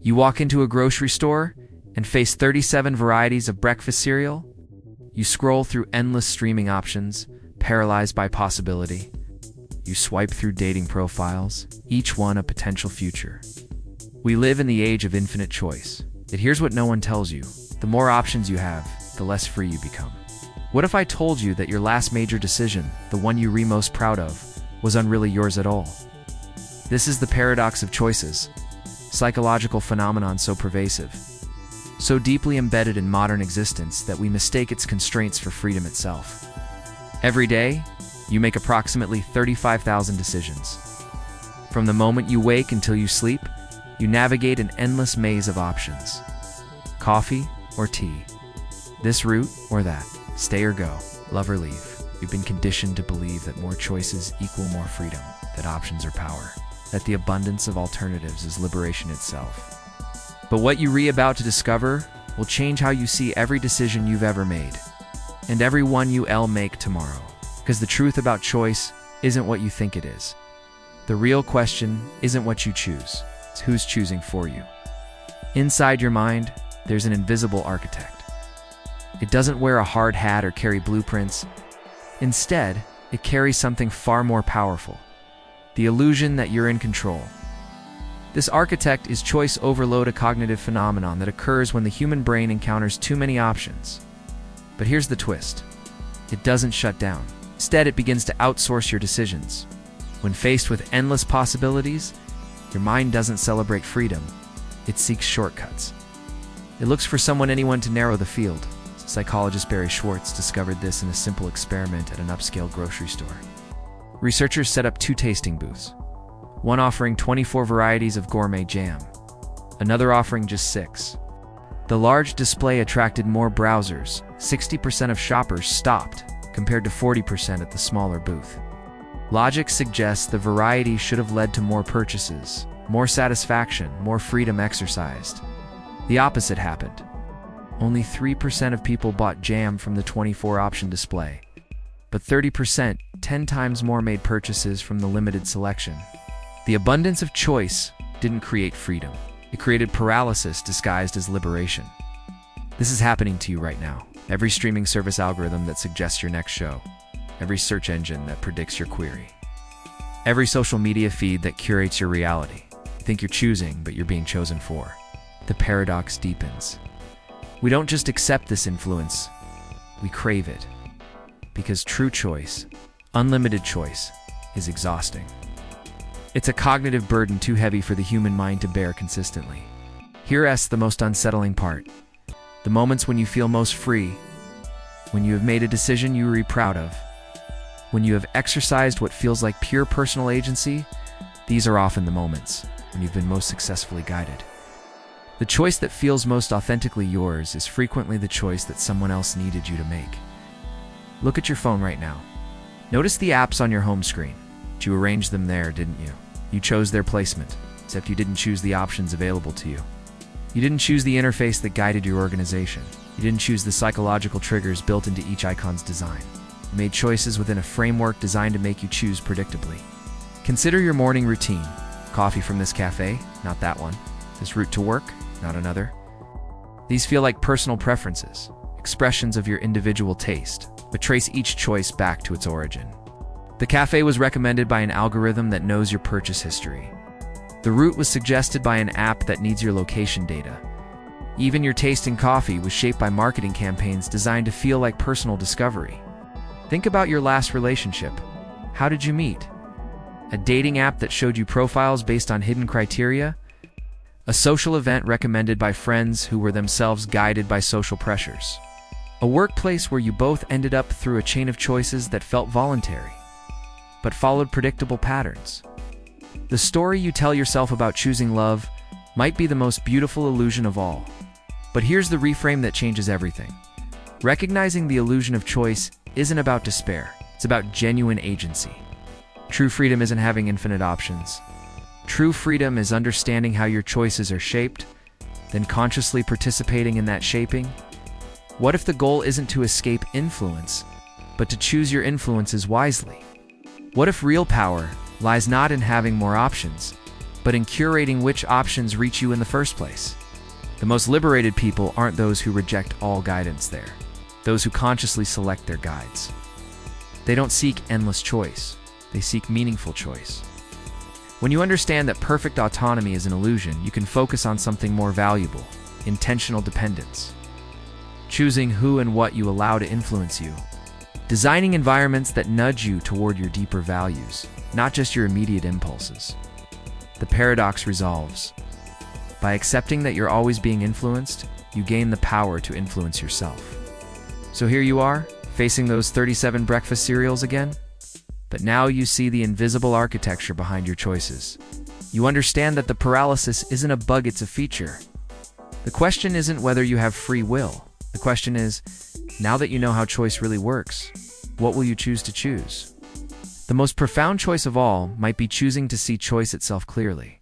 You walk into a grocery store and face 37 varieties of breakfast cereal? You scroll through endless streaming options, paralyzed by possibility. You swipe through dating profiles, each one a potential future. We live in the age of infinite choice. Yet here's what no one tells you. The more options you have, the less free you become. What if I told you that your last major decision, the one you were most proud of, was unreally yours at all? This is the paradox of choices, psychological phenomenon so pervasive, so deeply embedded in modern existence that we mistake its constraints for freedom itself. Every day, you make approximately 35,000 decisions. From the moment you wake until you sleep, you navigate an endless maze of options. Coffee or tea? This route or that? Stay or go? Love or leave? We've been conditioned to believe that more choices equal more freedom, that options are power, that the abundance of alternatives is liberation itself. But what you're about to discover will change how you see every decision you've ever made, and every one you'll make tomorrow. Because the truth about choice isn't what you think it is. The real question isn't what you choose, it's who's choosing for you. Inside your mind, there's an invisible architect. It doesn't wear a hard hat or carry blueprints. Instead, it carries something far more powerful: the illusion that you're in control. This architect is choice overload, a cognitive phenomenon that occurs when the human brain encounters too many options. But here's the twist. It doesn't shut down. Instead, it begins to outsource your decisions. When faced with endless possibilities, your mind doesn't celebrate freedom. It seeks shortcuts. It looks for anyone to narrow the field. Psychologist Barry Schwartz discovered this in a simple experiment at an upscale grocery store. Researchers set up 2 tasting booths, one offering 24 varieties of gourmet jam, another offering just 6. The large display attracted more browsers. 60% of shoppers stopped, compared to 40% at the smaller booth. Logic suggests the variety should have led to more purchases, more satisfaction, more freedom exercised. The opposite happened. Only 3% of people bought jam from the 24-option display, but 30%, 10 times more, made purchases from the limited selection. The abundance of choice didn't create freedom. It created paralysis disguised as liberation. This is happening to you right now. Every streaming service algorithm that suggests your next show, every search engine that predicts your query, every social media feed that curates your reality. You think you're choosing, but you're being chosen for. The paradox deepens. We don't just accept this influence, we crave it. Because true choice, unlimited choice, is exhausting. It's a cognitive burden too heavy for the human mind to bear consistently. Here's the most unsettling part. The moments when you feel most free, when you have made a decision you were proud of, when you have exercised what feels like pure personal agency, these are often the moments when you've been most successfully guided. The choice that feels most authentically yours is frequently the choice that someone else needed you to make. Look at your phone right now. Notice the apps on your home screen. You arranged them there, didn't you? You chose their placement, except you didn't choose the options available to you. You didn't choose the interface that guided your organization. You didn't choose the psychological triggers built into each icon's design. You made choices within a framework designed to make you choose predictably. Consider your morning routine. Coffee from this cafe, not that one. This route to work, not another. These feel like personal preferences, expressions of your individual taste, but trace each choice back to its origin. The cafe was recommended by an algorithm that knows your purchase history. The route was suggested by an app that needs your location data. Even your taste in coffee was shaped by marketing campaigns designed to feel like personal discovery. Think about your last relationship. How did you meet? A dating app that showed you profiles based on hidden criteria? A social event recommended by friends who were themselves guided by social pressures? A workplace where you both ended up through a chain of choices that felt voluntary, but followed predictable patterns? The story you tell yourself about choosing love might be the most beautiful illusion of all. But here's the reframe that changes everything. Recognizing the illusion of choice isn't about despair, it's about genuine agency. True freedom isn't having infinite options. True freedom is understanding how your choices are shaped, then consciously participating in that shaping. What if the goal isn't to escape influence, but to choose your influences wisely? What if real power lies not in having more options, but in curating which options reach you in the first place. The most liberated people aren't those who reject all guidance there, those who consciously select their guides. They don't seek endless choice, they seek meaningful choice. When you understand that perfect autonomy is an illusion, you can focus on something more valuable: intentional dependence. Choosing who and what you allow to influence you. Designing environments that nudge you toward your deeper values, not just your immediate impulses. The paradox resolves. By accepting that you're always being influenced, you gain the power to influence yourself. So here you are, facing those 37 breakfast cereals again? But now you see the invisible architecture behind your choices. You understand that the paralysis isn't a bug, it's a feature. The question isn't whether you have free will. The question is, now that you know how choice really works, what will you choose to choose? The most profound choice of all might be choosing to see choice itself clearly.